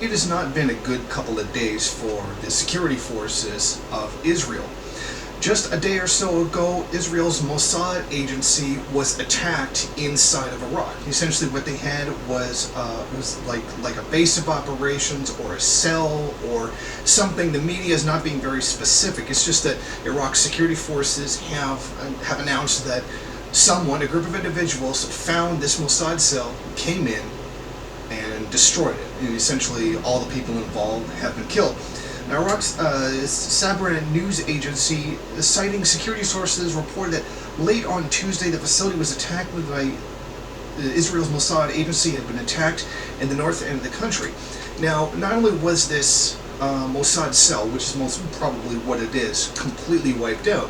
it has not been a good couple of days for the security forces of Israel. Just a day or so ago, Israel's Mossad agency was attacked inside of Iraq. Essentially what they had was like a base of operations or a cell or something. The media is not being very specific. It's just that Iraq's security forces have announced that a group of individuals, found this Mossad cell, came in, and destroyed it. And essentially all the people involved have been killed. Now, Iraq's Sabra news agency, citing security sources, reported that late on Tuesday the facility was attacked by Israel's Mossad agency, had been attacked in the north end of the country. Now, not only was this Mossad cell, which is most probably what it is, completely wiped out,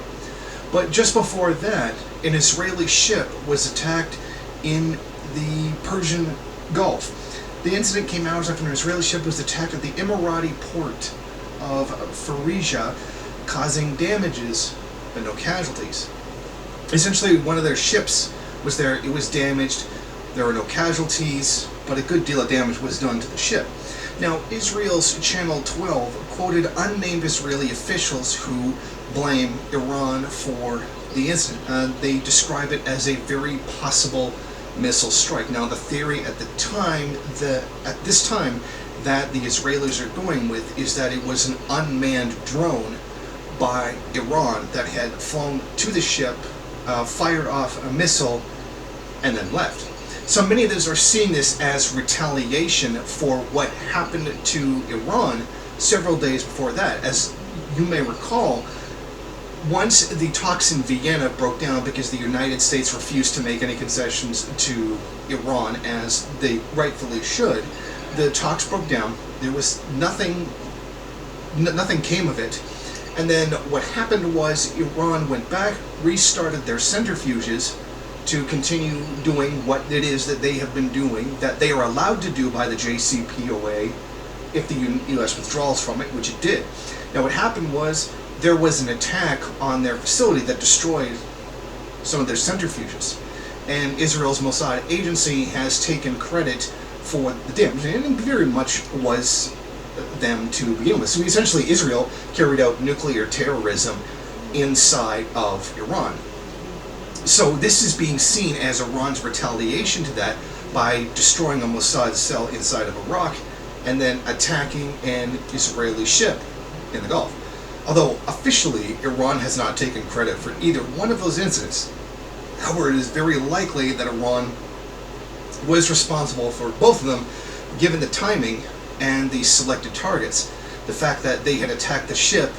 but just before that, an Israeli ship was attacked in the Persian Gulf. The incident came hours after an Israeli ship was attacked at the Emirati port of Fallujah, causing damages but no casualties. Essentially, one of their ships was there, it was damaged, there were no casualties, but a good deal of damage was done to the ship. Now, Israel's Channel 12 quoted unnamed Israeli officials who blame Iran for the incident. They describe it as a very possible missile strike. Now, the theory at this time that the Israelis are going with is that it was an unmanned drone by Iran that had flown to the ship, fired off a missile, and then left. So many of those are seeing this as retaliation for what happened to Iran several days before that. As you may recall, once the talks in Vienna broke down because the United States refused to make any concessions to Iran, as they rightfully should, the talks broke down. There was nothing came of it. And then what happened was Iran went back, restarted their centrifuges to continue doing what it is that they have been doing, that they are allowed to do by the JCPOA if the U.S. withdraws from it, which it did. Now what happened was there was an attack on their facility that destroyed some of their centrifuges. And Israel's Mossad agency has taken credit for the damage, and it very much was them to begin with. So essentially Israel carried out nuclear terrorism inside of Iran. So this is being seen as Iran's retaliation to that by destroying a Mossad cell inside of Iraq and then attacking an Israeli ship in the Gulf. Although officially Iran has not taken credit for either one of those incidents. However, it is very likely that Iran was responsible for both of them, given the timing and the selected targets. The fact that they had attacked the ship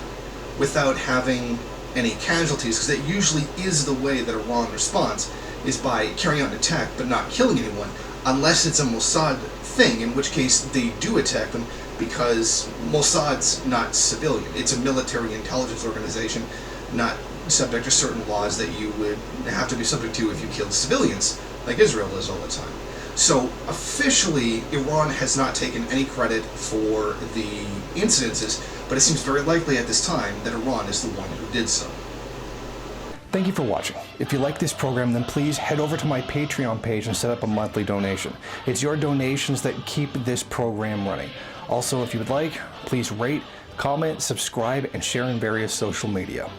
without having any casualties, because that usually is the way that Iran responds, is by carrying out an attack but not killing anyone, unless it's a Mossad thing, in which case they do attack them, because Mossad's not civilian. It's a military intelligence organization, not subject to certain laws that you would have to be subject to if you killed civilians, like Israel does all the time. So officially, Iran has not taken any credit for the incidences, but it seems very likely at this time that Iran is the one who did so. Thank you for watching. If you like this program, then please head over to my Patreon page and set up a monthly donation. It's your donations that keep this program running. Also, if you would like, please rate, comment, subscribe, and share in various social media.